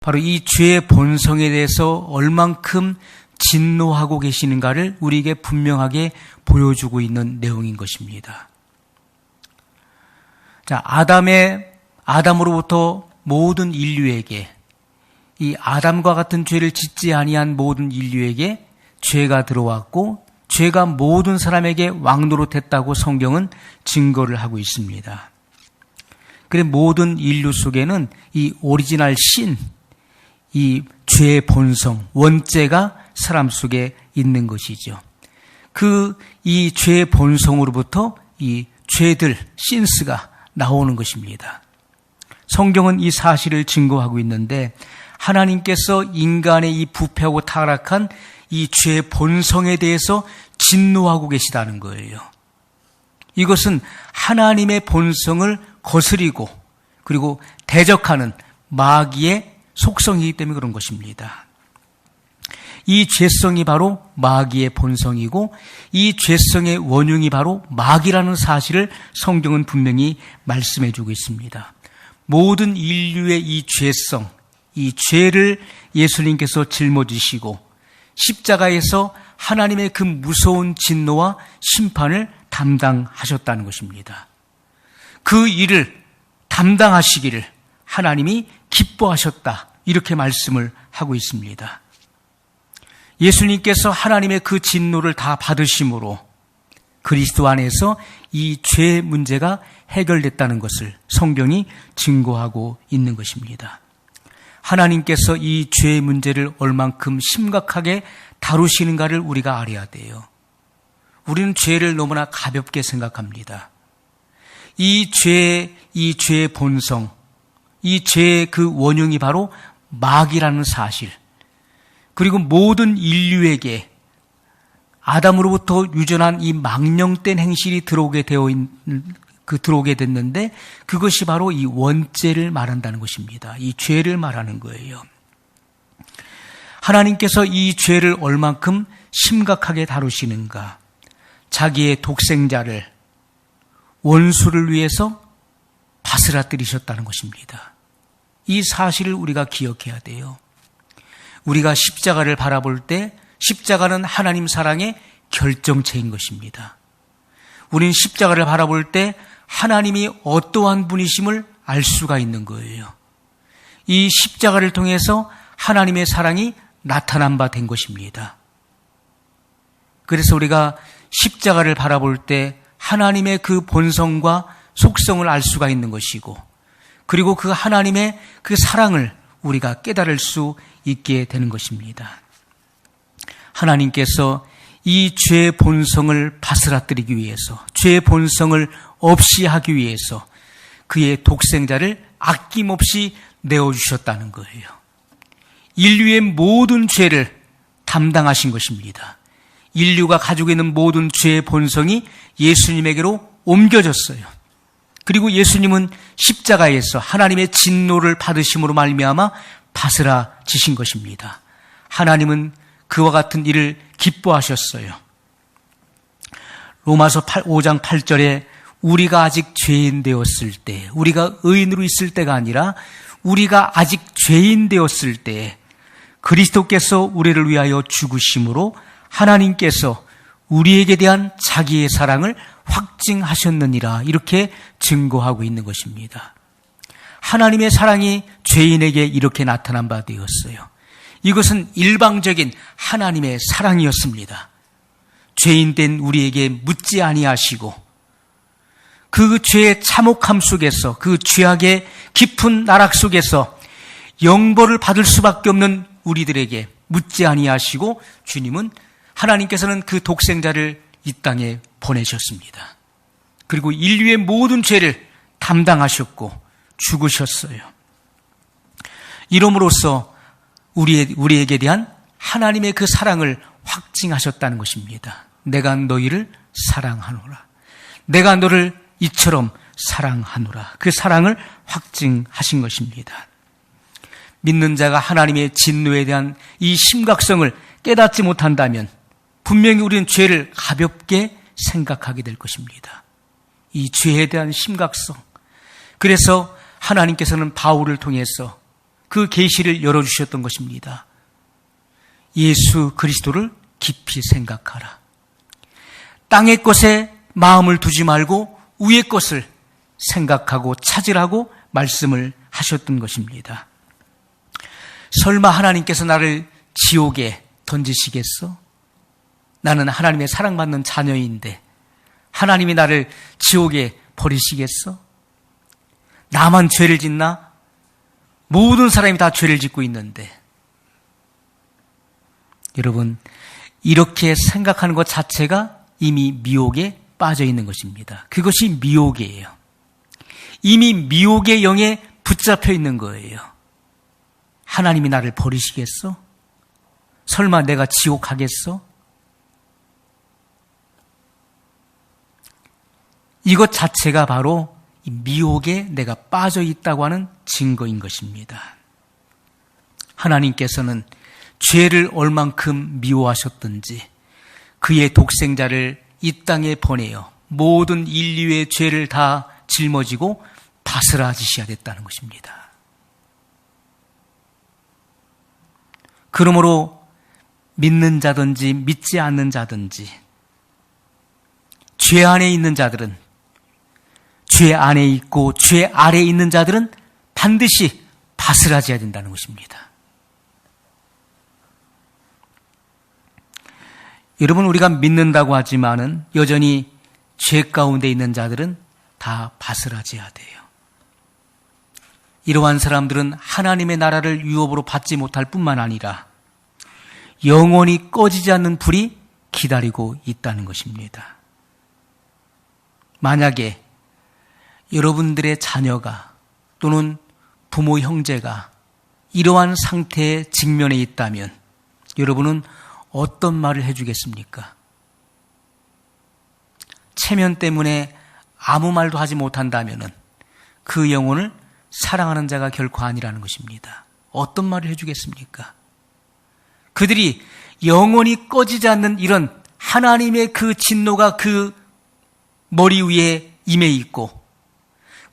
바로 이 죄의 본성에 대해서 얼만큼 진노하고 계시는가를 우리에게 분명하게 보여주고 있는 내용인 것입니다. 자, 아담으로부터 모든 인류에게, 이 아담과 같은 죄를 짓지 아니한 모든 인류에게 죄가 들어왔고 죄가 모든 사람에게 왕노릇했다고 성경은 증거를 하고 있습니다. 그래 모든 인류 속에는 이 오리지널 신, 이 죄의 본성, 원죄가 사람 속에 있는 것이죠. 이 죄의 본성으로부터 이 죄들, 신스가 나오는 것입니다. 성경은 이 사실을 증거하고 있는데 하나님께서 인간의 이 부패하고 타락한 이 죄의 본성에 대해서 진노하고 계시다는 거예요. 이것은 하나님의 본성을 거스리고 그리고 대적하는 마귀의 속성이기 때문에 그런 것입니다. 이 죄성이 바로 마귀의 본성이고 이 죄성의 원흉이 바로 마귀라는 사실을 성경은 분명히 말씀해 주고 있습니다. 모든 인류의 이 죄성, 이 죄를 예수님께서 짊어지시고 십자가에서 하나님의 그 무서운 진노와 심판을 담당하셨다는 것입니다. 그 일을 담당하시기를 하나님이 기뻐하셨다, 이렇게 말씀을 하고 있습니다. 예수님께서 하나님의 그 진노를 다 받으심으로 그리스도 안에서 이 죄 문제가 해결됐다는 것을 성경이 증거하고 있는 것입니다. 하나님께서 이 죄의 문제를 얼만큼 심각하게 다루시는가를 우리가 알아야 돼요. 우리는 죄를 너무나 가볍게 생각합니다. 이 죄의 본성, 이 죄의 그 원흉이 바로 마귀라는 사실, 그리고 모든 인류에게 아담으로부터 유전한 이 망령된 행실이 들어오게 됐는데 그것이 바로 이 원죄를 말한다는 것입니다. 이 죄를 말하는 거예요. 하나님께서 이 죄를 얼만큼 심각하게 다루시는가? 자기의 독생자를 원수를 위해서 바스라뜨리셨다는 것입니다. 이 사실을 우리가 기억해야 돼요. 우리가 십자가를 바라볼 때 십자가는 하나님 사랑의 결정체인 것입니다. 우리는 십자가를 바라볼 때 하나님이 어떠한 분이심을 알 수가 있는 거예요. 이 십자가를 통해서 하나님의 사랑이 나타난 바 된 것입니다. 그래서 우리가 십자가를 바라볼 때 하나님의 그 본성과 속성을 알 수가 있는 것이고, 그리고 그 하나님의 그 사랑을 우리가 깨달을 수 있게 되는 것입니다. 하나님께서 이 죄의 본성을 바스라뜨리기 위해서, 죄의 본성을 없이 하기 위해서 그의 독생자를 아낌없이 내어주셨다는 거예요. 인류의 모든 죄를 담당하신 것입니다. 인류가 가지고 있는 모든 죄의 본성이 예수님에게로 옮겨졌어요. 그리고 예수님은 십자가에서 하나님의 진노를 받으심으로 말미암아 바스라지신 것입니다. 하나님은 그와 같은 일을 기뻐하셨어요. 로마서 5장 8절에 우리가 아직 죄인 되었을 때, 우리가 의인으로 있을 때가 아니라 우리가 아직 죄인 되었을 때 그리스도께서 우리를 위하여 죽으심으로 하나님께서 우리에게 대한 자기의 사랑을 확증하셨느니라, 이렇게 증거하고 있는 것입니다. 하나님의 사랑이 죄인에게 이렇게 나타난 바 되었어요. 이것은 일방적인 하나님의 사랑이었습니다. 죄인된 우리에게 묻지 아니하시고 그 죄의 참혹함 속에서, 그 죄악의 깊은 나락 속에서 영벌을 받을 수밖에 없는 우리들에게 묻지 아니하시고 하나님께서는 그 독생자를 이 땅에 보내셨습니다. 그리고 인류의 모든 죄를 담당하셨고 죽으셨어요. 이름으로써 우리에게 대한 하나님의 그 사랑을 확증하셨다는 것입니다. 내가 너희를 사랑하노라. 내가 너를 이처럼 사랑하노라. 그 사랑을 확증하신 것입니다. 믿는 자가 하나님의 진노에 대한 이 심각성을 깨닫지 못한다면 분명히 우리는 죄를 가볍게 생각하게 될 것입니다. 이 죄에 대한 심각성. 그래서 하나님께서는 바울을 통해서 그 계시를 열어주셨던 것입니다. 예수 그리스도를 깊이 생각하라. 땅의 것에 마음을 두지 말고 위의 것을 생각하고 찾으라고 말씀을 하셨던 것입니다. 설마 하나님께서 나를 지옥에 던지시겠어? 나는 하나님의 사랑받는 자녀인데 하나님이 나를 지옥에 버리시겠어? 나만 죄를 짓나? 모든 사람이 다 죄를 짓고 있는데. 여러분, 이렇게 생각하는 것 자체가 이미 미혹에 빠져 있는 것입니다. 그것이 미혹이에요. 이미 미혹의 영에 붙잡혀 있는 거예요. 하나님이 나를 버리시겠어? 설마 내가 지옥 가겠어? 이것 자체가 바로 미혹에 내가 빠져 있다고 하는 증거인 것입니다. 하나님께서는 죄를 얼만큼 미워하셨든지 그의 독생자를 이 땅에 보내어 모든 인류의 죄를 다 짊어지고 바스라지셔야 됐다는 것입니다. 그러므로 믿는 자든지 믿지 않는 자든지 죄 안에 있는 자들은 죄 안에 있고 죄 아래에 있는 자들은 반드시 바스라져야 된다는 것입니다. 여러분, 우리가 믿는다고 하지만은 여전히 죄 가운데 있는 자들은 다 바스라져야 돼요. 이러한 사람들은 하나님의 나라를 유업으로 받지 못할 뿐만 아니라 영원히 꺼지지 않는 불이 기다리고 있다는 것입니다. 만약에 여러분들의 자녀가 또는 부모 형제가 이러한 상태에 직면해 있다면 여러분은 어떤 말을 해주겠습니까? 체면 때문에 아무 말도 하지 못한다면 그 영혼을 사랑하는 자가 결코 아니라는 것입니다. 어떤 말을 해주겠습니까? 그들이 영원히 꺼지지 않는 이런 하나님의 그 진노가 그 머리 위에 임해 있고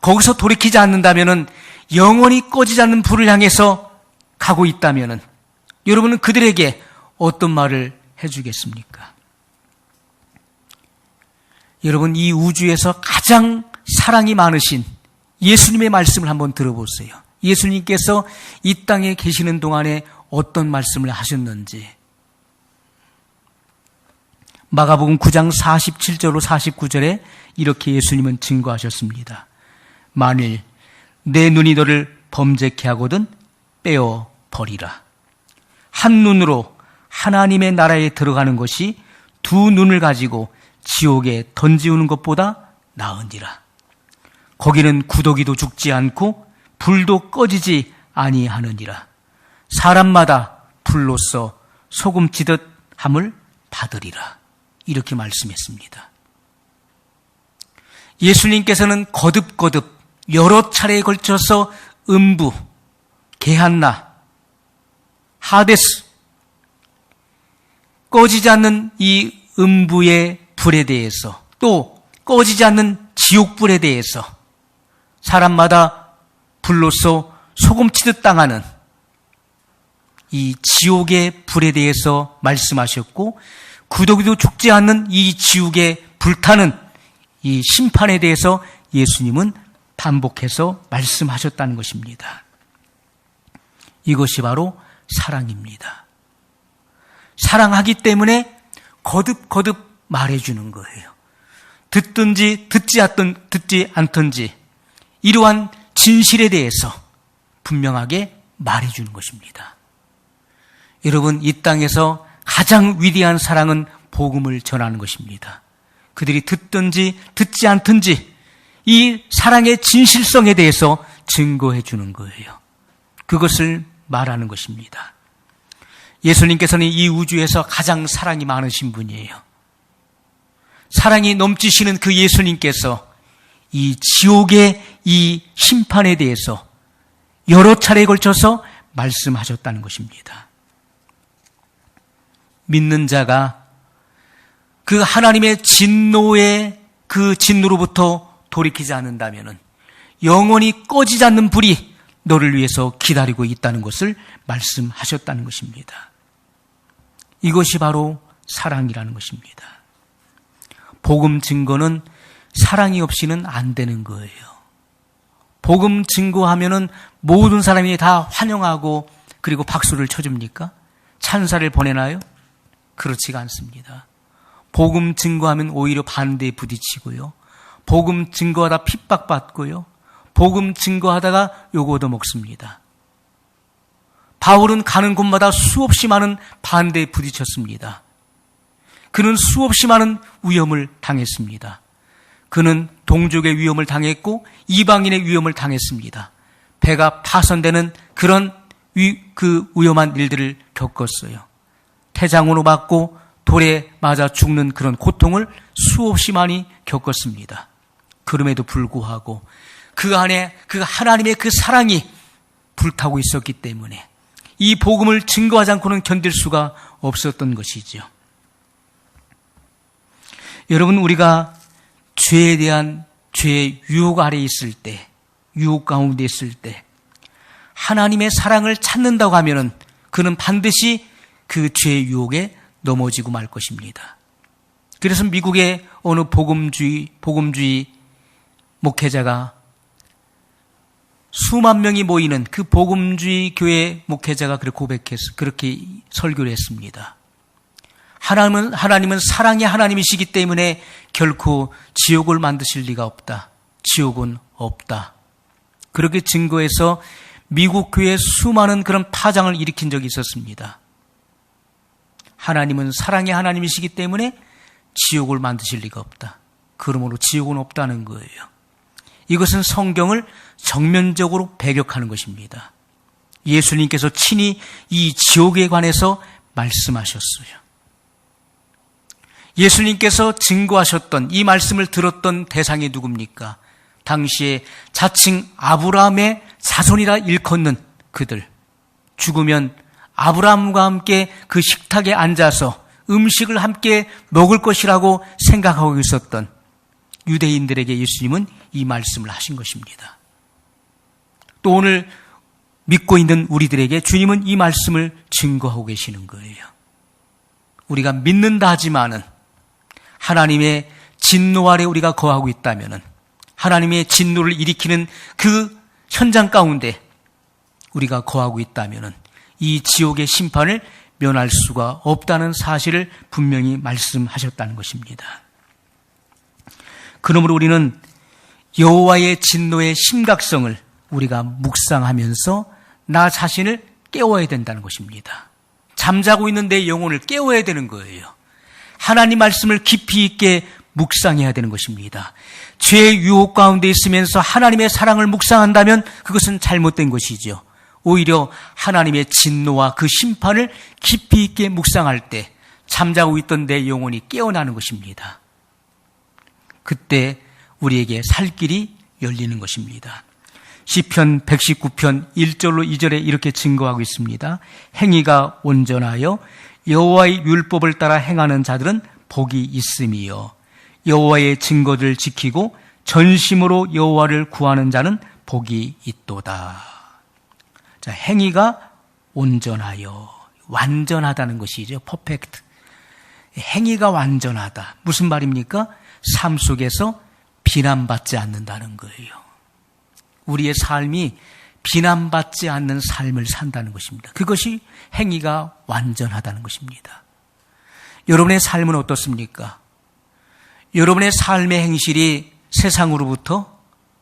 거기서 돌이키지 않는다면 영원히 꺼지지 않는 불을 향해서 가고 있다면 여러분은 그들에게 어떤 말을 해주겠습니까? 여러분, 이 우주에서 가장 사랑이 많으신 예수님의 말씀을 한번 들어보세요. 예수님께서 이 땅에 계시는 동안에 어떤 말씀을 하셨는지. 마가복음 9장 47절로 49절에 이렇게 예수님은 증거하셨습니다. 만일 내 눈이 너를 범죄케 하거든 빼어 버리라. 한 눈으로 하나님의 나라에 들어가는 것이 두 눈을 가지고 지옥에 던지우는 것보다 나으니라. 거기는 구더기도 죽지 않고 불도 꺼지지 아니하느니라. 사람마다 불로써 소금치듯 함을 받으리라. 이렇게 말씀했습니다. 예수님께서는 거듭거듭 여러 차례에 걸쳐서 음부, 게한나, 하데스, 꺼지지 않는 이 음부의 불에 대해서 또 꺼지지 않는 지옥불에 대해서 사람마다 불로써 소금치듯 당하는 이 지옥의 불에 대해서 말씀하셨고 구더기도 죽지 않는 이 지옥의 불타는 이 심판에 대해서 예수님은 반복해서 말씀하셨다는 것입니다. 이것이 바로 사랑입니다. 사랑하기 때문에 거듭거듭 말해주는 거예요. 듣든지 듣지 않든지 이러한 진실에 대해서 분명하게 말해주는 것입니다. 여러분, 이 땅에서 가장 위대한 사랑은 복음을 전하는 것입니다. 그들이 듣든지 듣지 않든지 이 사랑의 진실성에 대해서 증거해 주는 거예요. 그것을 말하는 것입니다. 예수님께서는 이 우주에서 가장 사랑이 많으신 분이에요. 사랑이 넘치시는 그 예수님께서 이 지옥의 이 심판에 대해서 여러 차례에 걸쳐서 말씀하셨다는 것입니다. 믿는 자가 그 하나님의 진노의 그 진노로부터 돌이키지 않는다면 영원히 꺼지지 않는 불이 너를 위해서 기다리고 있다는 것을 말씀하셨다는 것입니다. 이것이 바로 사랑이라는 것입니다. 복음 증거는 사랑이 없이는 안 되는 거예요. 복음 증거하면은 모든 사람이 다 환영하고 그리고 박수를 쳐줍니까? 찬사를 보내나요? 그렇지가 않습니다. 복음 증거하면 오히려 반대에 부딪히고요. 복음 증거하다 핍박받고요. 복음 증거하다가 욕 얻어먹습니다. 바울은 가는 곳마다 수없이 많은 반대에 부딪혔습니다. 그는 수없이 많은 위험을 당했습니다. 그는 동족의 위험을 당했고 이방인의 위험을 당했습니다. 배가 파손되는 그런 그 위험한 일들을 겪었어요. 태장으로 맞고 돌에 맞아 죽는 그런 고통을 수없이 많이 겪었습니다. 그럼에도 불구하고 그 안에 그 하나님의 그 사랑이 불타고 있었기 때문에 이 복음을 증거하지 않고는 견딜 수가 없었던 것이죠. 여러분, 우리가 죄에 대한 죄의 유혹 아래에 있을 때, 유혹 가운데 있을 때 하나님의 사랑을 찾는다고 하면은 그는 반드시 그 죄의 유혹에 넘어지고 말 것입니다. 그래서 미국의 어느 복음주의 목회자가 수만 명이 모이는 그 복음주의 교회 목회자가 그렇게 설교를 했습니다. 하나님은 사랑의 하나님이시기 때문에 결코 지옥을 만드실 리가 없다. 지옥은 없다. 그렇게 증거해서 미국 교회에 수많은 그런 파장을 일으킨 적이 있었습니다. 하나님은 사랑의 하나님이시기 때문에 지옥을 만드실 리가 없다. 그러므로 지옥은 없다는 거예요. 이것은 성경을 정면적으로 배격하는 것입니다. 예수님께서 친히 이 지옥에 관해서 말씀하셨어요. 예수님께서 증거하셨던 이 말씀을 들었던 대상이 누굽니까? 당시에 자칭 아브라함의 자손이라 일컫는 그들. 죽으면 아브라함과 함께 그 식탁에 앉아서 음식을 함께 먹을 것이라고 생각하고 있었던 유대인들에게 예수님은 이 말씀을 하신 것입니다. 또 오늘 믿고 있는 우리들에게 주님은 이 말씀을 증거하고 계시는 거예요. 우리가 믿는다 하지만은 하나님의 진노 아래 우리가 거하고 있다면은 하나님의 진노를 일으키는 그 현장 가운데 우리가 거하고 있다면은 이 지옥의 심판을 면할 수가 없다는 사실을 분명히 말씀하셨다는 것입니다. 그러므로 우리는 여호와의 진노의 심각성을 우리가 묵상하면서 나 자신을 깨워야 된다는 것입니다. 잠자고 있는 내 영혼을 깨워야 되는 거예요. 하나님 말씀을 깊이 있게 묵상해야 되는 것입니다. 죄의 유혹 가운데 있으면서 하나님의 사랑을 묵상한다면 그것은 잘못된 것이죠. 오히려 하나님의 진노와 그 심판을 깊이 있게 묵상할 때 잠자고 있던 내 영혼이 깨어나는 것입니다. 그때 우리에게 살 길이 열리는 것입니다. 시편 119편 1절로 2절에 이렇게 증거하고 있습니다. 행위가 온전하여 여호와의 율법을 따라 행하는 자들은 복이 있음이요 여호와의 증거들을 지키고 전심으로 여호와를 구하는 자는 복이 있도다. 자, 행위가 온전하여 완전하다는 것이죠. 퍼펙트. 행위가 완전하다. 무슨 말입니까? 삶 속에서 비난받지 않는다는 거예요. 우리의 삶이 비난받지 않는 삶을 산다는 것입니다. 그것이 행위가 완전하다는 것입니다. 여러분의 삶은 어떻습니까? 여러분의 삶의 행실이 세상으로부터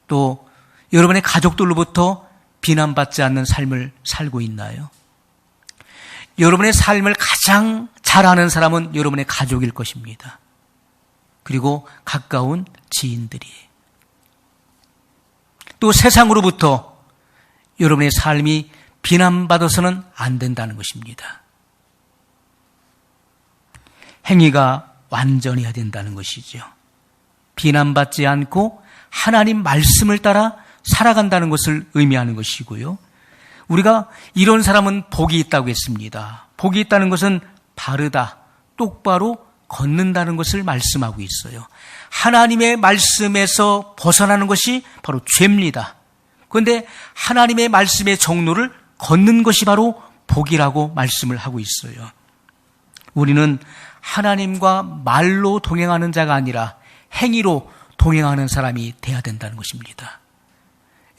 또 여러분의 가족들로부터 비난받지 않는 삶을 살고 있나요? 여러분의 삶을 가장 잘하는 사람은 여러분의 가족일 것입니다. 그리고 가까운 지인들이. 또 세상으로부터 여러분의 삶이 비난받아서는 안 된다는 것입니다. 행위가 완전해야 된다는 것이죠. 비난받지 않고 하나님 말씀을 따라 살아간다는 것을 의미하는 것이고요. 우리가 이런 사람은 복이 있다고 했습니다. 복이 있다는 것은 바르다, 똑바로 걷는다는 것을 말씀하고 있어요. 하나님의 말씀에서 벗어나는 것이 바로 죄입니다. 그런데 하나님의 말씀의 정로를 걷는 것이 바로 복이라고 말씀을 하고 있어요. 우리는 하나님과 말로 동행하는 자가 아니라 행위로 동행하는 사람이 돼야 된다는 것입니다.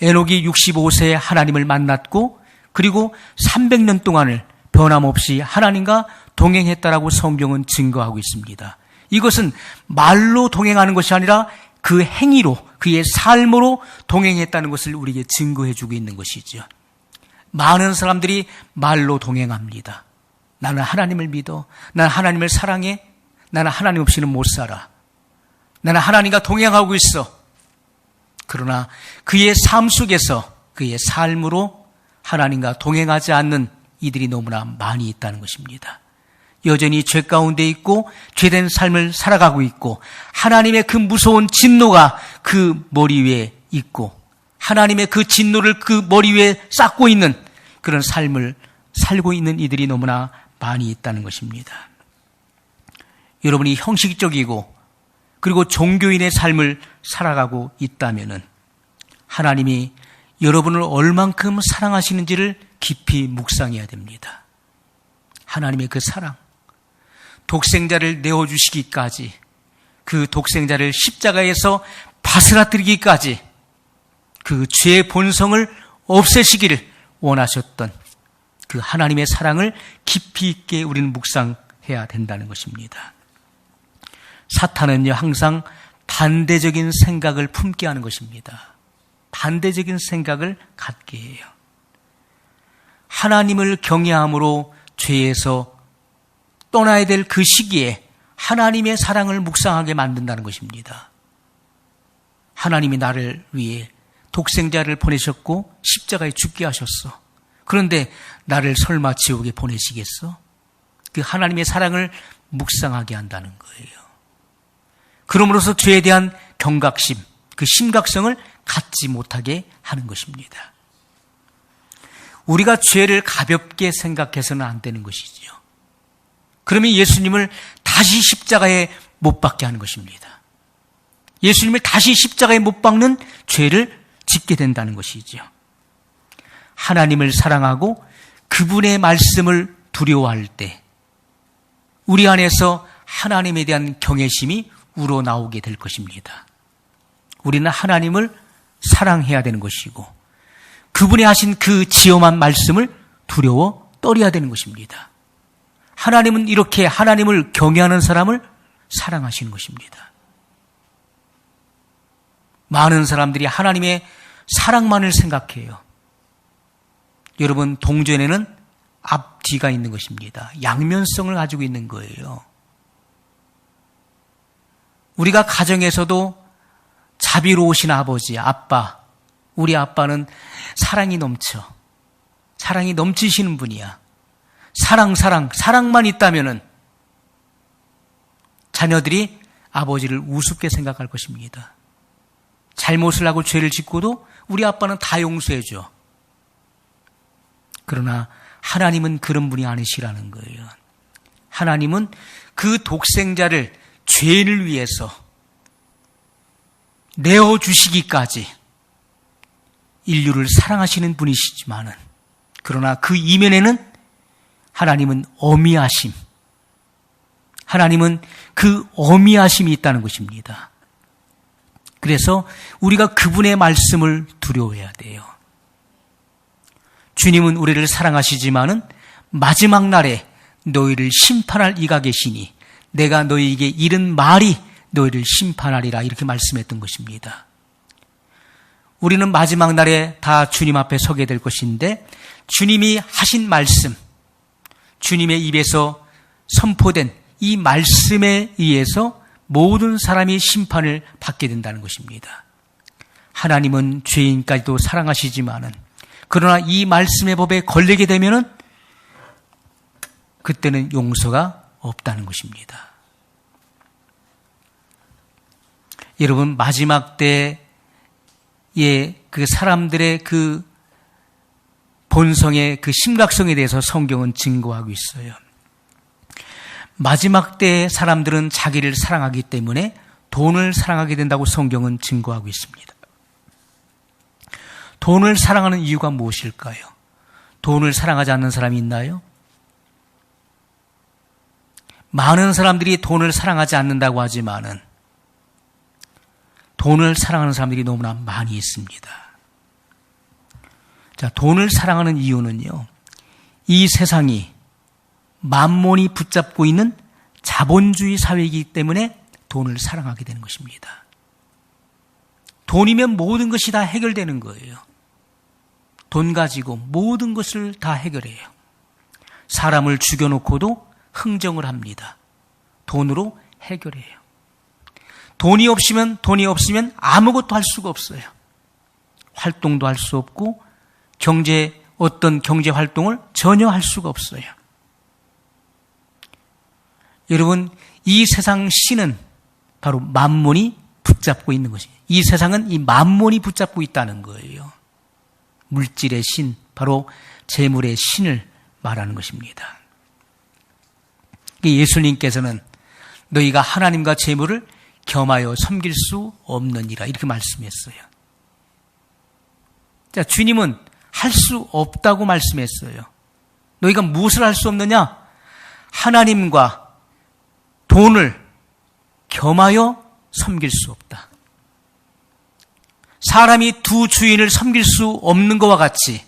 에녹이 65세에 하나님을 만났고 그리고 300년 동안을 변함없이 하나님과 동행했다라고 성경은 증거하고 있습니다. 이것은 말로 동행하는 것이 아니라 그 행위로, 그의 삶으로 동행했다는 것을 우리에게 증거해주고 있는 것이죠. 많은 사람들이 말로 동행합니다. 나는 하나님을 믿어. 나는 하나님을 사랑해. 나는 하나님 없이는 못 살아. 나는 하나님과 동행하고 있어. 그러나 그의 삶 속에서 그의 삶으로 하나님과 동행하지 않는 이들이 너무나 많이 있다는 것입니다. 여전히 죄 가운데 있고 죄된 삶을 살아가고 있고 하나님의 그 무서운 진노가 그 머리 위에 있고 하나님의 그 진노를 그 머리 위에 쌓고 있는 그런 삶을 살고 있는 이들이 너무나 많이 있다는 것입니다. 여러분이 형식적이고 그리고 종교인의 삶을 살아가고 있다면은 하나님이 여러분을 얼만큼 사랑하시는지를 깊이 묵상해야 됩니다. 하나님의 그 사랑, 독생자를 내어주시기까지, 그 독생자를 십자가에서 바스라뜨리기까지 그 죄의 본성을 없애시기를 원하셨던 그 하나님의 사랑을 깊이 있게 우리는 묵상해야 된다는 것입니다. 사탄은요, 항상 반대적인 생각을 품게 하는 것입니다. 반대적인 생각을 갖게 해요. 하나님을 경외함으로 죄에서 떠나야 될 그 시기에 하나님의 사랑을 묵상하게 만든다는 것입니다. 하나님이 나를 위해 독생자를 보내셨고 십자가에 죽게 하셨어. 그런데 나를 설마 지옥에 보내시겠어? 그 하나님의 사랑을 묵상하게 한다는 거예요. 그러므로서 죄에 대한 경각심, 그 심각성을 갖지 못하게 하는 것입니다. 우리가 죄를 가볍게 생각해서는 안 되는 것이지요. 그러면 예수님을 다시 십자가에 못 박게 하는 것입니다. 예수님을 다시 십자가에 못 박는 죄를 짓게 된다는 것이죠. 하나님을 사랑하고 그분의 말씀을 두려워할 때 우리 안에서 하나님에 대한 경외심이 우러나오게 될 것입니다. 우리는 하나님을 사랑해야 되는 것이고 그분이 하신 그 지엄한 말씀을 두려워 떨어야 되는 것입니다. 하나님은 이렇게 하나님을 경외하는 사람을 사랑하시는 것입니다. 많은 사람들이 하나님의 사랑만을 생각해요. 여러분, 동전에는 앞뒤가 있는 것입니다. 양면성을 가지고 있는 거예요. 우리가 가정에서도 자비로우신 아버지, 아빠, 우리 아빠는 사랑이 넘쳐. 사랑이 넘치시는 분이야. 사랑만 있다면은 자녀들이 아버지를 우습게 생각할 것입니다. 잘못을 하고 죄를 짓고도 우리 아빠는 다 용서해줘. 그러나 하나님은 그런 분이 아니시라는 거예요. 하나님은 그 독생자를 죄인을 위해서 내어주시기까지 인류를 사랑하시는 분이시지만은 그러나 그 이면에는 하나님은 어미하심, 하나님은 그 어미하심이 있다는 것입니다. 그래서 우리가 그분의 말씀을 두려워해야 돼요. 주님은 우리를 사랑하시지만은 마지막 날에 너희를 심판할 이가 계시니 내가 너희에게 이른 말이 너희를 심판하리라 이렇게 말씀했던 것입니다. 우리는 마지막 날에 다 주님 앞에 서게 될 것인데 주님이 하신 말씀, 주님의 입에서 선포된 이 말씀에 의해서 모든 사람이 심판을 받게 된다는 것입니다. 하나님은 죄인까지도 사랑하시지만은 그러나 이 말씀의 법에 걸리게 되면은 그때는 용서가 없다는 것입니다. 여러분, 마지막 때의 그 사람들의 그 본성의 그 심각성에 대해서 성경은 증거하고 있어요. 마지막 때의 사람들은 자기를 사랑하기 때문에 돈을 사랑하게 된다고 성경은 증거하고 있습니다. 돈을 사랑하는 이유가 무엇일까요? 돈을 사랑하지 않는 사람이 있나요? 많은 사람들이 돈을 사랑하지 않는다고 하지만은 돈을 사랑하는 사람들이 너무나 많이 있습니다. 자, 돈을 사랑하는 이유는요, 이 세상이 만몬이 붙잡고 있는 자본주의 사회이기 때문에 돈을 사랑하게 되는 것입니다. 돈이면 모든 것이 다 해결되는 거예요. 돈 가지고 모든 것을 다 해결해요. 사람을 죽여놓고도 흥정을 합니다. 돈으로 해결해요. 돈이 없으면 아무것도 할 수가 없어요. 활동도 할 수 없고 어떤 경제 활동을 전혀 할 수가 없어요. 여러분, 이 세상 신은 바로 만몬이 붙잡고 있는 것이에요. 이 세상은 이 만몬이 붙잡고 있다는 거예요. 물질의 신, 바로 재물의 신을 말하는 것입니다. 예수님께서는 너희가 하나님과 재물을 겸하여 섬길 수 없느니라 이렇게 말씀했어요. 자, 주님은 할 수 없다고 말씀했어요. 너희가 무엇을 할 수 없느냐? 하나님과 돈을 겸하여 섬길 수 없다. 사람이 두 주인을 섬길 수 없는 것과 같이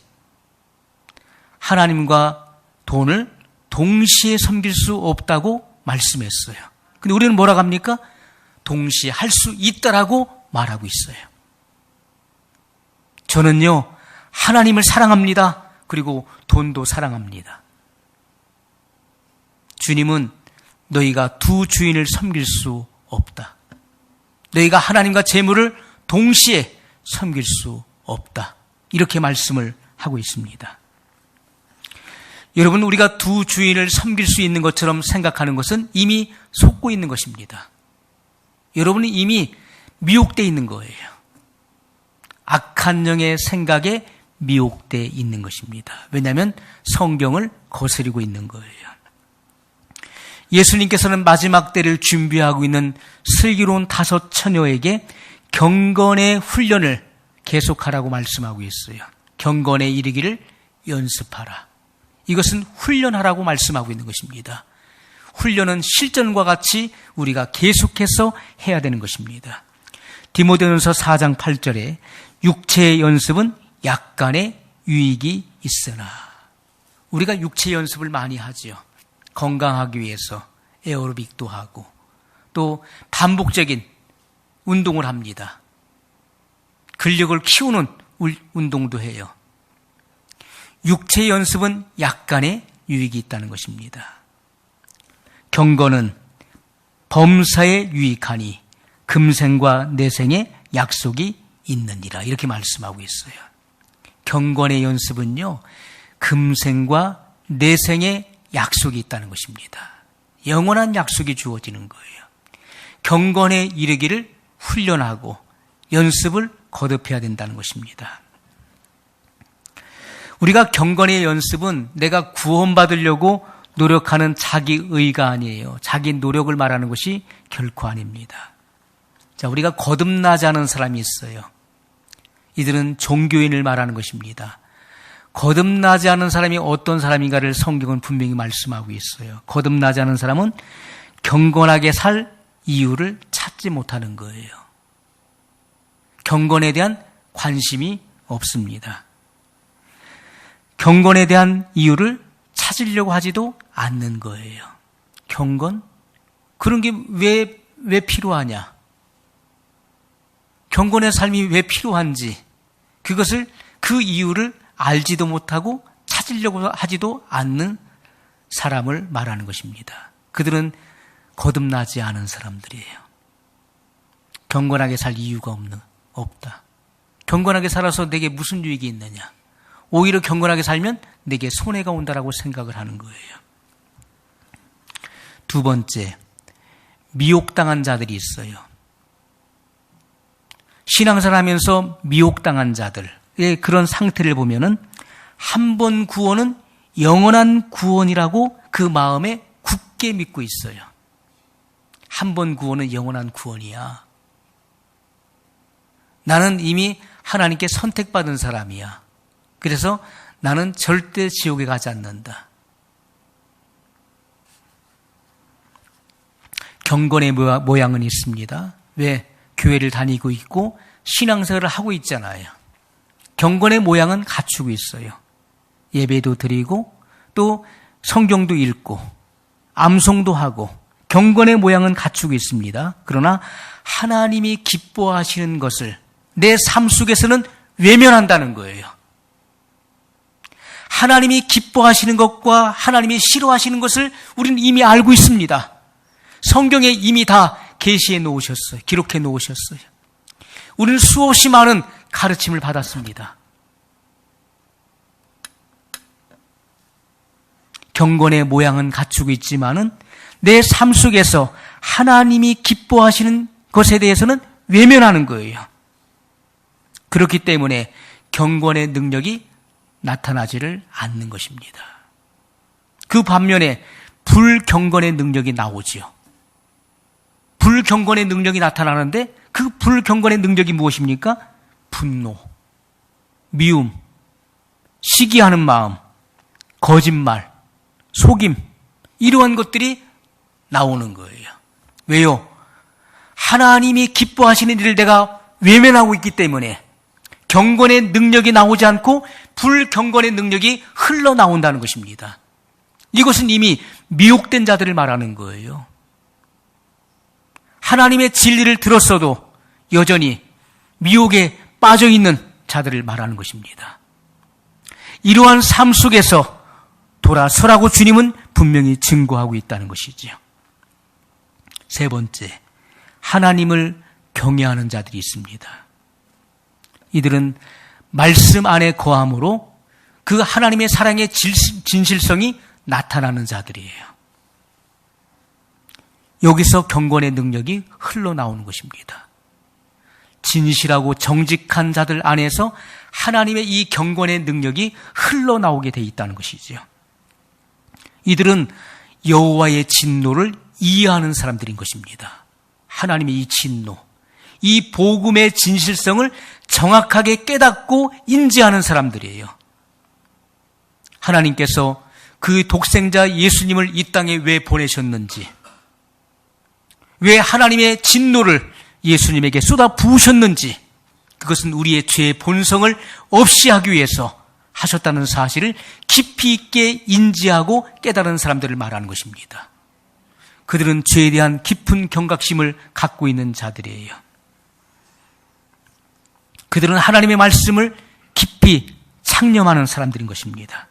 하나님과 돈을 동시에 섬길 수 없다고 말씀했어요. 근데 우리는 뭐라고 합니까? 동시에 할 수 있다라고 말하고 있어요. 저는요, 하나님을 사랑합니다. 그리고 돈도 사랑합니다. 주님은 너희가 두 주인을 섬길 수 없다. 너희가 하나님과 재물을 동시에 섬길 수 없다. 이렇게 말씀을 하고 있습니다. 여러분, 우리가 두 주인을 섬길 수 있는 것처럼 생각하는 것은 이미 속고 있는 것입니다. 여러분은 이미 미혹되어 있는 거예요. 악한 영의 생각에 미혹되어 있는 것입니다. 왜냐하면 성경을 거스리고 있는 거예요. 예수님께서는 마지막 때를 준비하고 있는 슬기로운 5 처녀에게 경건의 훈련을 계속하라고 말씀하고 있어요. 경건에 이르기를 연습하라. 이것은 훈련하라고 말씀하고 있는 것입니다. 훈련은 실전과 같이 우리가 계속해서 해야 되는 것입니다. 디모데전서 4장 8절에 육체의 연습은 약간의 유익이 있으나, 우리가 육체 연습을 많이 하죠. 건강하기 위해서 에어로빅도 하고 또 반복적인 운동을 합니다. 근력을 키우는 운동도 해요. 육체 연습은 약간의 유익이 있다는 것입니다. 경건은 범사에 유익하니 금생과 내생에 약속이 있느니라 이렇게 말씀하고 있어요. 경건의 연습은요, 금생과 내생에 약속이 있다는 것입니다. 영원한 약속이 주어지는 거예요. 경건에 이르기를 훈련하고 연습을 거듭해야 된다는 것입니다. 우리가 경건의 연습은 내가 구원받으려고 노력하는 자기의가 아니에요. 자기 노력을 말하는 것이 결코 아닙니다. 자, 우리가 거듭나지 않은 사람이 있어요. 이들은 종교인을 말하는 것입니다. 거듭나지 않은 사람이 어떤 사람인가를 성경은 분명히 말씀하고 있어요. 거듭나지 않은 사람은 경건하게 살 이유를 찾지 못하는 거예요. 경건에 대한 관심이 없습니다. 경건에 대한 이유를 찾으려고 하지도 않는 거예요. 경건? 그런 게 왜 필요하냐? 경건의 삶이 왜 필요한지, 그 이유를 알지도 못하고 찾으려고 하지도 않는 사람을 말하는 것입니다. 그들은 거듭나지 않은 사람들이에요. 경건하게 살 이유가 없다. 경건하게 살아서 내게 무슨 유익이 있느냐? 오히려 경건하게 살면 내게 손해가 온다라고 생각을 하는 거예요. 두 번째, 미혹당한 자들이 있어요. 신앙생활하면서 미혹당한 자들의 그런 상태를 보면은 한 번 구원은 영원한 구원이라고 그 마음에 굳게 믿고 있어요. 한 번 구원은 영원한 구원이야. 나는 이미 하나님께 선택받은 사람이야. 그래서 나는 절대 지옥에 가지 않는다. 경건의 모양은 있습니다. 왜? 교회를 다니고 있고 신앙생활을 하고 있잖아요. 경건의 모양은 갖추고 있어요. 예배도 드리고 또 성경도 읽고 암송도 하고 경건의 모양은 갖추고 있습니다. 그러나 하나님이 기뻐하시는 것을 내 삶 속에서는 외면한다는 거예요. 하나님이 기뻐하시는 것과 하나님이 싫어하시는 것을 우리는 이미 알고 있습니다. 성경에 이미 다 계시해 놓으셨어요. 기록해 놓으셨어요. 우리는 수없이 많은 가르침을 받았습니다. 경건의 모양은 갖추고 있지만은 내 삶 속에서 하나님이 기뻐하시는 것에 대해서는 외면하는 거예요. 그렇기 때문에 경건의 능력이 나타나지를 않는 것입니다. 그 반면에 불경건의 능력이 나오지요. 불경건의 능력이 나타나는데 그 불경건의 능력이 무엇입니까? 분노, 미움, 시기하는 마음, 거짓말, 속임, 이러한 것들이 나오는 거예요. 왜요? 하나님이 기뻐하시는 일을 내가 외면하고 있기 때문에 경건의 능력이 나오지 않고 불경건의 능력이 흘러나온다는 것입니다. 이것은 이미 미혹된 자들을 말하는 거예요. 하나님의 진리를 들었어도 여전히 미혹에 빠져있는 자들을 말하는 것입니다. 이러한 삶 속에서 돌아서라고 주님은 분명히 증거하고 있다는 것이지요. 세 번째, 하나님을 경외하는 자들이 있습니다. 이들은 말씀 안에 거함으로 그 하나님의 사랑의 진실성이 나타나는 자들이에요. 여기서 경건의 능력이 흘러나오는 것입니다. 진실하고 정직한 자들 안에서 하나님의 이 경건의 능력이 흘러나오게 돼 있다는 것이지요. 이들은 여호와의 진노를 이해하는 사람들인 것입니다. 하나님의 이 진노, 이 복음의 진실성을 정확하게 깨닫고 인지하는 사람들이에요. 하나님께서 그 독생자 예수님을 이 땅에 왜 보내셨는지, 왜 하나님의 진노를 예수님에게 쏟아 부으셨는지, 그것은 우리의 죄의 본성을 없이 하기 위해서 하셨다는 사실을 깊이 있게 인지하고 깨달은 사람들을 말하는 것입니다. 그들은 죄에 대한 깊은 경각심을 갖고 있는 자들이에요. 그들은 하나님의 말씀을 깊이 창념하는 사람들인 것입니다.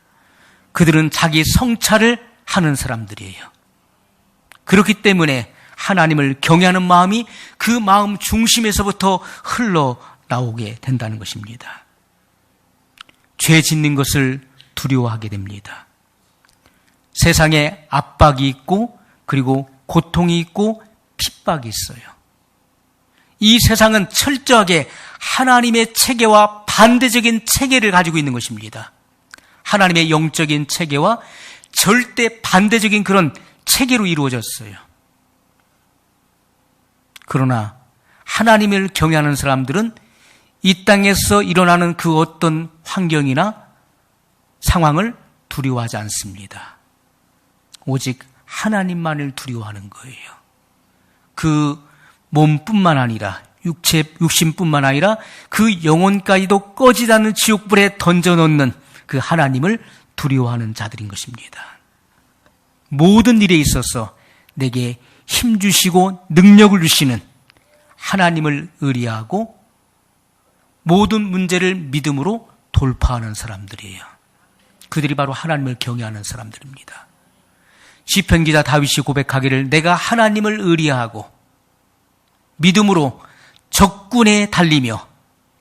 그들은 자기 성찰을 하는 사람들이에요. 그렇기 때문에 하나님을 경외하는 마음이 그 마음 중심에서부터 흘러나오게 된다는 것입니다. 죄 짓는 것을 두려워하게 됩니다. 세상에 압박이 있고 그리고 고통이 있고 핍박이 있어요. 이 세상은 철저하게 하나님의 체계와 반대적인 체계를 가지고 있는 것입니다. 하나님의 영적인 체계와 절대 반대적인 그런 체계로 이루어졌어요. 그러나 하나님을 경외하는 사람들은 이 땅에서 일어나는 그 어떤 환경이나 상황을 두려워하지 않습니다. 오직 하나님만을 두려워하는 거예요. 그 몸뿐만 아니라 육신뿐만 아니라 그 영혼까지도 꺼지지 않는 지옥불에 던져놓는 그 하나님을 두려워하는 자들인 것입니다. 모든 일에 있어서 내게 힘 주시고 능력을 주시는 하나님을 의뢰하고 모든 문제를 믿음으로 돌파하는 사람들이에요. 그들이 바로 하나님을 경외하는 사람들입니다. 시편 기자 다윗이 고백하기를 내가 하나님을 의뢰하고 믿음으로 적군에 달리며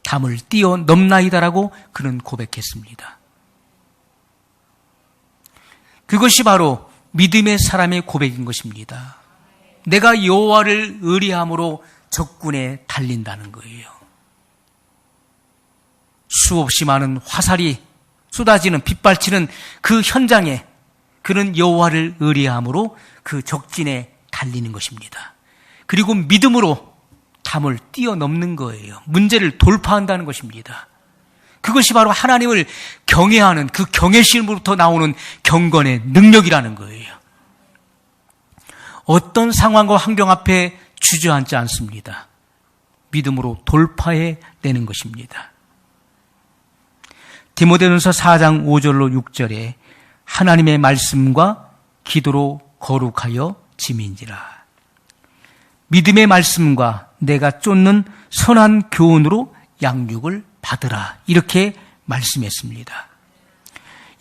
담을 뛰어넘나이다라고 그는 고백했습니다. 그것이 바로 믿음의 사람의 고백인 것입니다. 내가 여호와를 의뢰함으로 적군에 달린다는 거예요. 수없이 많은 화살이 쏟아지는 빗발치는 그 현장에 그는 여호와를 의뢰함으로 그 적진에 달리는 것입니다. 그리고 믿음으로 담을 뛰어넘는 거예요. 문제를 돌파한다는 것입니다. 그것이 바로 하나님을 경외하는 그 경외심으로부터 나오는 경건의 능력이라는 거예요. 어떤 상황과 환경 앞에 주저앉지 않습니다. 믿음으로 돌파해 내는 것입니다. 디모데전서 4장 5절로 6절에 하나님의 말씀과 기도로 거룩하여 짐인지라. 믿음의 말씀과 내가 쫓는 선한 교훈으로 양육을 받으라. 이렇게 말씀했습니다.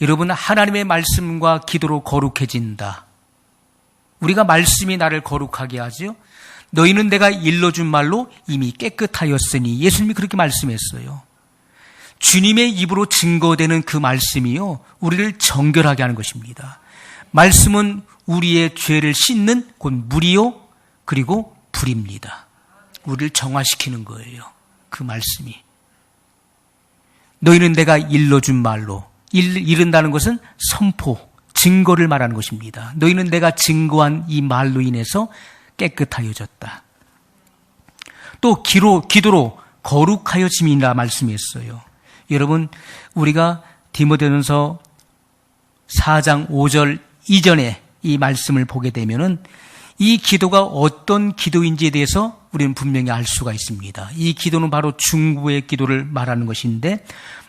여러분, 하나님의 말씀과 기도로 거룩해진다. 우리가 말씀이 나를 거룩하게 하죠. 너희는 내가 일러준 말로 이미 깨끗하였으니, 예수님이 그렇게 말씀했어요. 주님의 입으로 증거되는 그 말씀이요, 우리를 정결하게 하는 것입니다. 말씀은 우리의 죄를 씻는 곧 물이요, 그리고 불입니다. 우리를 정화시키는 거예요. 그 말씀이. 너희는 내가 일러준 말로, 이른다는 것은 선포, 증거를 말하는 것입니다. 너희는 내가 증거한 이 말로 인해서 깨끗하여졌다. 또 기도로 거룩하여짐이라 말씀했어요. 여러분, 우리가 디모데전서 4장 5절 이전에 이 말씀을 보게 되면은 이 기도가 어떤 기도인지에 대해서 우리는 분명히 알 수가 있습니다. 이 기도는 바로 중보의 기도를 말하는 것인데,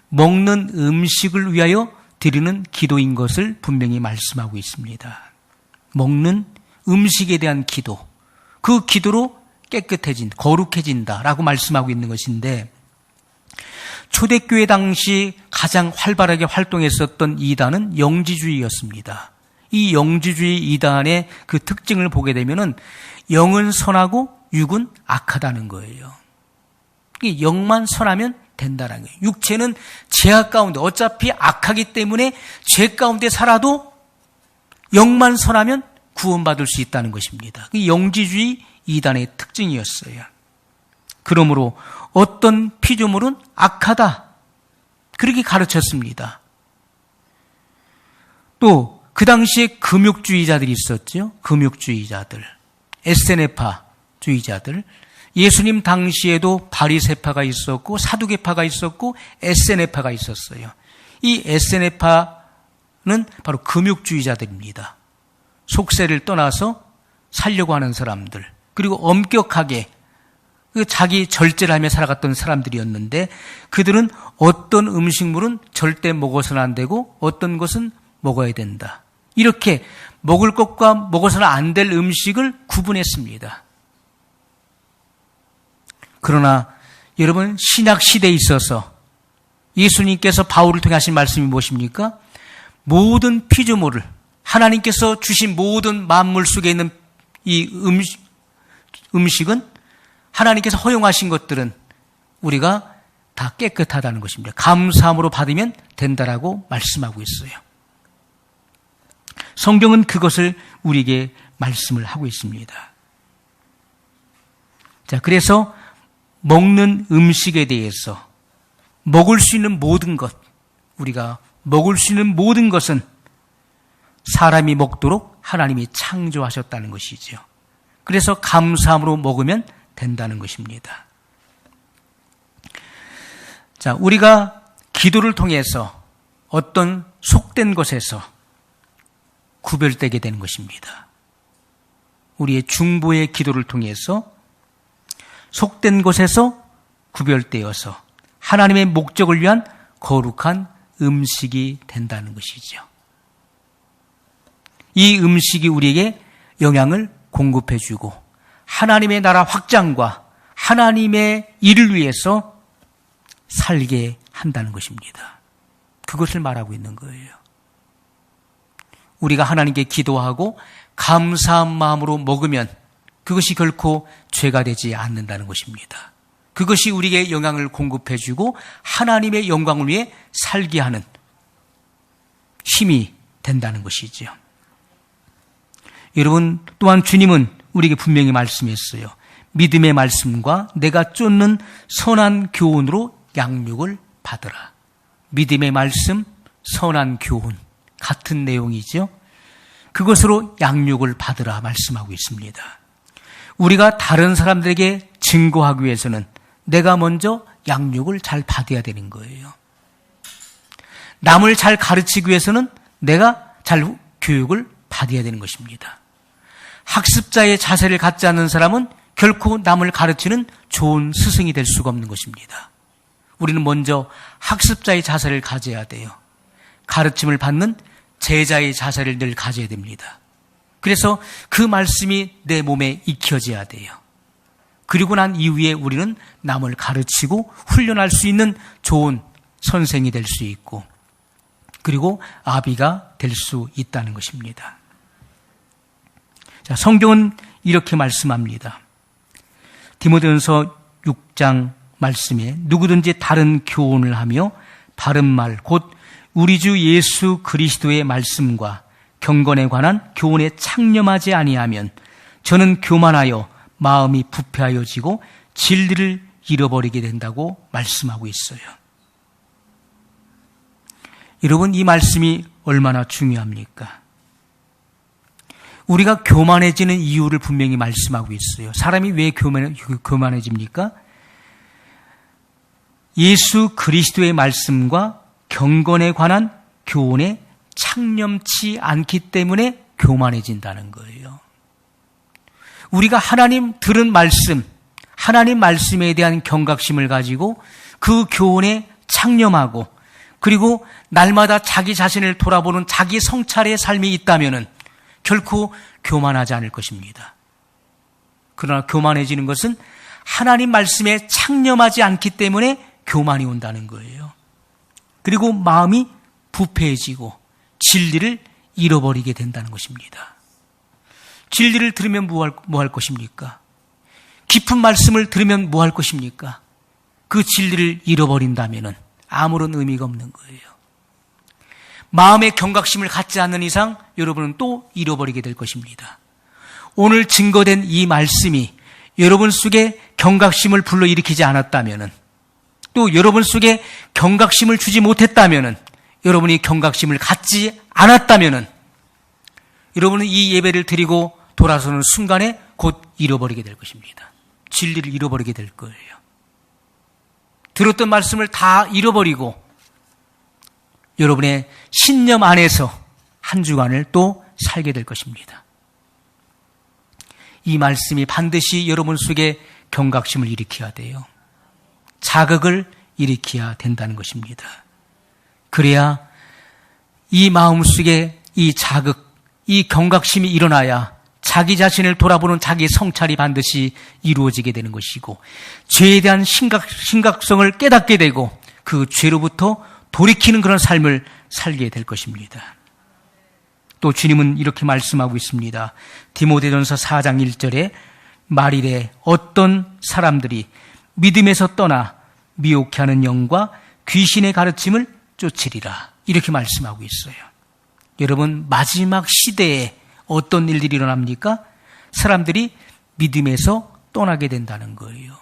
먹는 음식을 위하여 드리는 기도인 것을 분명히 말씀하고 있습니다. 먹는 음식에 대한 기도, 그 기도로 거룩해진다라고 말씀하고 있는 것인데, 초대교회 당시 가장 활발하게 활동했었던 이단은 영지주의였습니다. 이 영지주의 이단의 그 특징을 보게 되면은 영은 선하고 육은 악하다는 거예요. 영만 선하면 된다는 거예요. 육체는 죄악 가운데 어차피 악하기 때문에 죄 가운데 살아도 영만 선하면 구원받을 수 있다는 것입니다. 영지주의 이단의 특징이었어요. 그러므로 어떤 피조물은 악하다, 그렇게 가르쳤습니다. 또 그 당시에 금욕주의자들이 있었죠. 금욕주의자들, 에세네파주의자들. 예수님 당시에도 바리새파가 있었고 사두개파가 있었고 에세네파가 있었어요. 이 에세네파는 바로 금욕주의자들입니다. 속세를 떠나서 살려고 하는 사람들, 그리고 엄격하게 자기 절제를 하며 살아갔던 사람들이었는데, 그들은 어떤 음식물은 절대 먹어서는 안 되고 어떤 것은 먹어야 된다, 이렇게 먹을 것과 먹어서는 안 될 음식을 구분했습니다. 그러나 여러분, 신약 시대에 있어서 예수님께서 바울을 통해 하신 말씀이 무엇입니까? 모든 피조물을, 하나님께서 주신 모든 만물 속에 있는 이 음식은, 하나님께서 허용하신 것들은 우리가 다 깨끗하다는 것입니다. 감사함으로 받으면 된다라고 말씀하고 있어요. 성경은 그것을 우리에게 말씀을 하고 있습니다. 자, 그래서 먹는 음식에 대해서 먹을 수 있는 모든 것, 우리가 먹을 수 있는 모든 것은 사람이 먹도록 하나님이 창조하셨다는 것이죠. 그래서 감사함으로 먹으면 된다는 것입니다. 자, 우리가 기도를 통해서 어떤 속된 것에서 구별되게 되는 것입니다. 우리의 중보의 기도를 통해서 속된 것에서 구별되어서 하나님의 목적을 위한 거룩한 음식이 된다는 것이죠. 이 음식이 우리에게 영향을 공급해주고 하나님의 나라 확장과 하나님의 일을 위해서 살게 한다는 것입니다. 그것을 말하고 있는 거예요. 우리가 하나님께 기도하고 감사한 마음으로 먹으면 그것이 결코 죄가 되지 않는다는 것입니다. 그것이 우리에게 영향을 공급해주고 하나님의 영광을 위해 살게 하는 힘이 된다는 것이죠. 여러분, 또한 주님은 우리에게 분명히 말씀했어요. 믿음의 말씀과 내가 쫓는 선한 교훈으로 양육을 받으라. 믿음의 말씀, 선한 교훈, 같은 내용이죠. 그것으로 양육을 받으라 말씀하고 있습니다. 우리가 다른 사람들에게 증거하기 위해서는 내가 먼저 양육을 잘 받아야 되는 거예요. 남을 잘 가르치기 위해서는 내가 잘 교육을 받아야 되는 것입니다. 학습자의 자세를 갖지 않는 사람은 결코 남을 가르치는 좋은 스승이 될 수가 없는 것입니다. 우리는 먼저 학습자의 자세를 가져야 돼요. 가르침을 받는 제자의 자세를 늘 가져야 됩니다. 그래서 그 말씀이 내 몸에 익혀져야 돼요. 그리고 난 이후에 우리는 남을 가르치고 훈련할 수 있는 좋은 선생이 될 수 있고, 그리고 아비가 될 수 있다는 것입니다. 자, 성경은 이렇게 말씀합니다. 디모데전서 6장 말씀에 누구든지 다른 교훈을 하며 바른 말, 곧 우리 주 예수 그리스도의 말씀과 경건에 관한 교훈에 창념하지 아니하면 저는 교만하여 마음이 부패하여지고 진리를 잃어버리게 된다고 말씀하고 있어요. 여러분, 이 말씀이 얼마나 중요합니까? 우리가 교만해지는 이유를 분명히 말씀하고 있어요. 사람이 왜 교만해집니까? 예수 그리스도의 말씀과 경건에 관한 교훈에 창념치 않기 때문에 교만해진다는 거예요. 우리가 하나님 들은 말씀, 하나님 말씀에 대한 경각심을 가지고 그 교훈에 창념하고, 그리고 날마다 자기 자신을 돌아보는 자기 성찰의 삶이 있다면은 결코 교만하지 않을 것입니다. 그러나 교만해지는 것은 하나님 말씀에 창념하지 않기 때문에 교만이 온다는 거예요. 그리고 마음이 부패해지고 진리를 잃어버리게 된다는 것입니다. 진리를 들으면 뭐 할 것입니까? 깊은 말씀을 들으면 뭐 할 것입니까? 그 진리를 잃어버린다면은 아무런 의미가 없는 거예요. 마음의 경각심을 갖지 않는 이상 여러분은 또 잃어버리게 될 것입니다. 오늘 증거된 이 말씀이 여러분 속에 경각심을 불러일으키지 않았다면은, 또 여러분 속에 경각심을 주지 못했다면은, 여러분이 경각심을 갖지 않았다면은 여러분은 이 예배를 드리고 돌아서는 순간에 곧 잃어버리게 될 것입니다. 진리를 잃어버리게 될 거예요. 들었던 말씀을 다 잃어버리고 여러분의 신념 안에서 한 주간을 또 살게 될 것입니다. 이 말씀이 반드시 여러분 속에 경각심을 일으켜야 돼요. 자극을 일으켜야 된다는 것입니다. 그래야 이 마음속에 이 자극, 이 경각심이 일어나야 자기 자신을 돌아보는 자기 성찰이 반드시 이루어지게 되는 것이고, 죄에 대한 심각성을 깨닫게 되고 그 죄로부터 돌이키는 그런 삶을 살게 될 것입니다. 또 주님은 이렇게 말씀하고 있습니다. 디모데전서 4장 1절에 말일에 어떤 사람들이 믿음에서 떠나 미혹해하는 영과 귀신의 가르침을 쫓으리라, 이렇게 말씀하고 있어요. 여러분, 마지막 시대에 어떤 일들이 일어납니까? 사람들이 믿음에서 떠나게 된다는 거예요.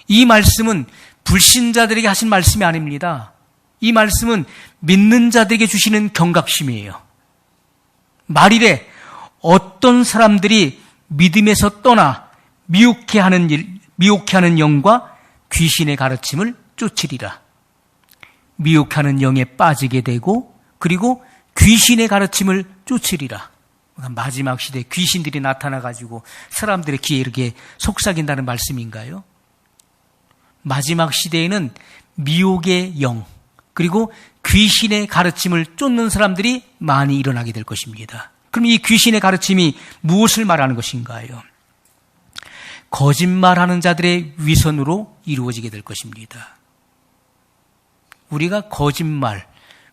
이 말씀은 불신자들에게 하신 말씀이 아닙니다. 이 말씀은 믿는 자들에게 주시는 경각심이에요. 말일에 어떤 사람들이 믿음에서 떠나 미혹해하는 영과 귀신의 가르침을 쫓으리라. 미혹하는 영에 빠지게 되고, 그리고 귀신의 가르침을 쫓으리라. 마지막 시대에 귀신들이 나타나가지고 사람들의 귀에 이렇게 속삭인다는 말씀인가요? 마지막 시대에는 미혹의 영, 그리고 귀신의 가르침을 쫓는 사람들이 많이 일어나게 될 것입니다. 그럼 이 귀신의 가르침이 무엇을 말하는 것인가요? 거짓말하는 자들의 위선으로 이루어지게 될 것입니다. 우리가 거짓말,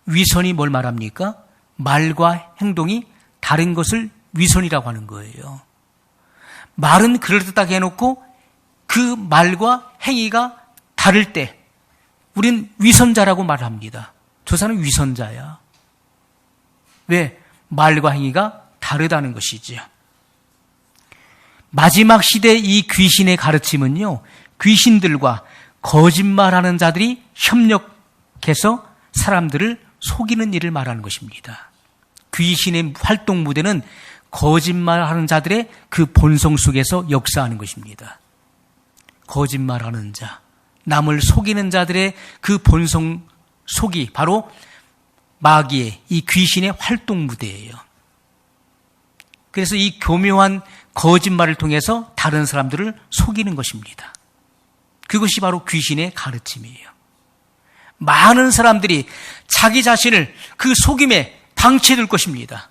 위선이 뭘 말합니까? 말과 행동이 다른 것을 위선이라고 하는 거예요. 말은 그럴듯하게 해놓고 그 말과 행위가 다를 때 우린 위선자라고 말합니다. 저 사람은 위선자야. 왜? 말과 행위가 다르다는 것이죠. 마지막 시대 이 귀신의 가르침은요, 귀신들과 거짓말하는 자들이 협력해서 사람들을 속이는 일을 말하는 것입니다. 귀신의 활동 무대는 거짓말하는 자들의 그 본성 속에서 역사하는 것입니다. 거짓말하는 자, 남을 속이는 자들의 그 본성 속이 바로 마귀의, 이 귀신의 활동 무대예요. 그래서 이 교묘한 거짓말을 통해서 다른 사람들을 속이는 것입니다. 그것이 바로 귀신의 가르침이에요. 많은 사람들이 자기 자신을 그 속임에 방치해둘 것입니다.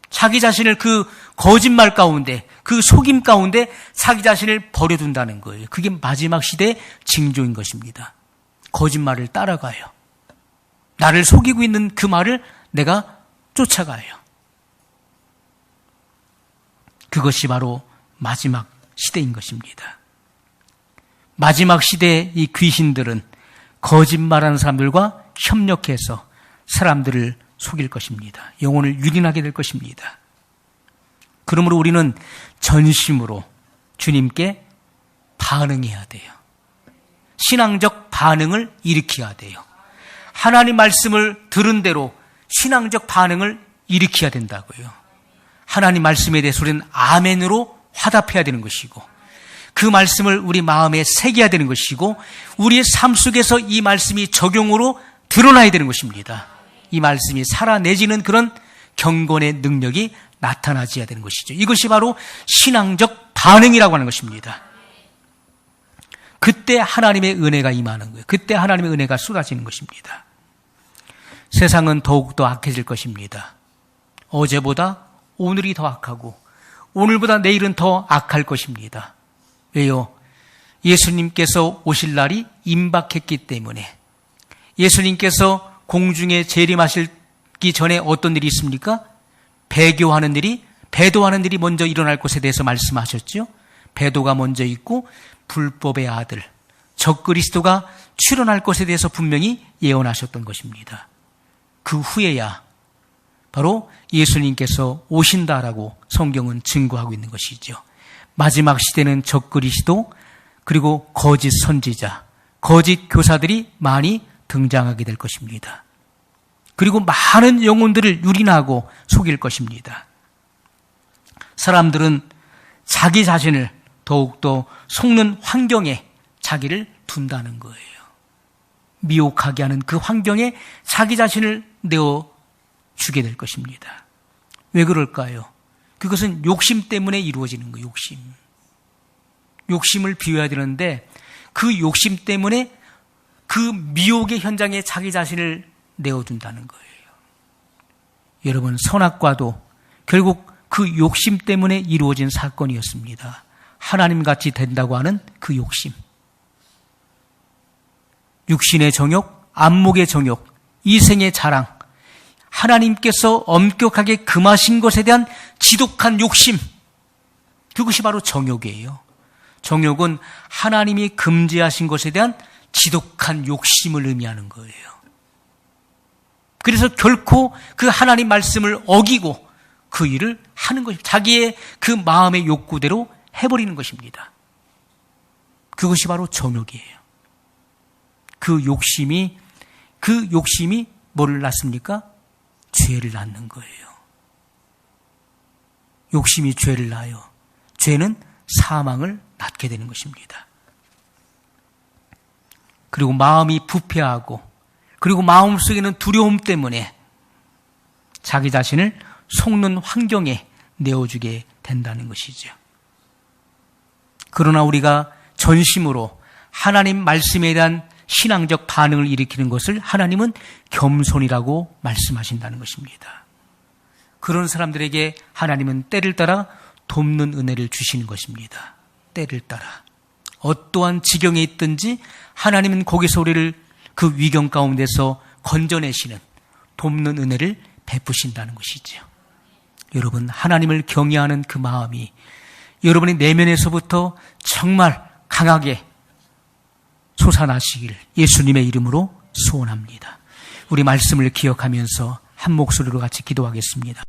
자기 자신을 그 거짓말 가운데, 그 속임 가운데 자기 자신을 버려둔다는 거예요. 그게 마지막 시대의 징조인 것입니다. 거짓말을 따라가요. 나를 속이고 있는 그 말을 내가 쫓아가요. 그것이 바로 마지막 시대인 것입니다. 마지막 시대의 이 귀신들은 거짓말하는 사람들과 협력해서 사람들을 속일 것입니다. 영혼을 유린하게 될 것입니다. 그러므로 우리는 전심으로 주님께 반응해야 돼요. 신앙적 반응을 일으켜야 돼요. 하나님 말씀을 들은 대로 신앙적 반응을 일으켜야 된다고요. 하나님 말씀에 대해서 우리는 아멘으로 화답해야 되는 것이고, 그 말씀을 우리 마음에 새겨야 되는 것이고, 우리의 삶 속에서 이 말씀이 적용으로 드러나야 되는 것입니다. 이 말씀이 살아내지는 그런 경건의 능력이 나타나줘야 되는 것이죠. 이것이 바로 신앙적 반응이라고 하는 것입니다. 그때 하나님의 은혜가 임하는 거예요. 그때 하나님의 은혜가 쏟아지는 것입니다. 세상은 더욱더 악해질 것입니다. 어제보다 오늘이 더 악하고 오늘보다 내일은 더 악할 것입니다. 왜요? 예수님께서 오실 날이 임박했기 때문에. 예수님께서 공중에 재림하시기 전에 어떤 일이 있습니까? 배도하는 일이 먼저 일어날 것에 대해서 말씀하셨죠. 배도가 먼저 있고 불법의 아들, 적그리스도가 출현할 것에 대해서 분명히 예언하셨던 것입니다. 그 후에야 바로 예수님께서 오신다라고 성경은 증거하고 있는 것이죠. 마지막 시대는 적그리스도, 그리고 거짓 선지자, 거짓 교사들이 많이 등장하게 될 것입니다. 그리고 많은 영혼들을 유린하고 속일 것입니다. 사람들은 자기 자신을 더욱더 속는 환경에 자기를 둔다는 거예요. 미혹하게 하는 그 환경에 자기 자신을 내어주게 될 것입니다. 왜 그럴까요? 그것은 욕심 때문에 이루어지는 거예요. 욕심을 비워야 되는데 그 욕심 때문에 그 미혹의 현장에 자기 자신을 내어둔다는 거예요. 여러분, 선악과도 결국 그 욕심 때문에 이루어진 사건이었습니다. 하나님같이 된다고 하는 그 욕심. 육신의 정욕, 안목의 정욕, 이생의 자랑, 하나님께서 엄격하게 금하신 것에 대한 지독한 욕심, 그것이 바로 정욕이에요. 정욕은 하나님이 금지하신 것에 대한 지독한 욕심을 의미하는 거예요. 그래서 결코 그 하나님 말씀을 어기고 그 일을 하는 것입니다. 자기의 그 마음의 욕구대로 해버리는 것입니다. 그것이 바로 정욕이에요. 그 욕심이 뭐를 낳습니까? 죄를 낳는 거예요. 욕심이 죄를 낳아요. 죄는 사망을 낳게 되는 것입니다. 그리고 마음이 부패하고, 그리고 마음속에는 두려움 때문에 자기 자신을 속는 환경에 내어주게 된다는 것이죠. 그러나 우리가 전심으로 하나님 말씀에 대한 신앙적 반응을 일으키는 것을 하나님은 겸손이라고 말씀하신다는 것입니다. 그런 사람들에게 하나님은 때를 따라 돕는 은혜를 주시는 것입니다. 때를 따라. 어떠한 지경에 있든지 하나님은 거기서 우리를 그 위경 가운데서 건져내시는 돕는 은혜를 베푸신다는 것이죠. 여러분, 하나님을 경외하는 그 마음이 여러분의 내면에서부터 정말 강하게 솟아나시길 예수님의 이름으로 소원합니다. 우리 말씀을 기억하면서 한 목소리로 같이 기도하겠습니다.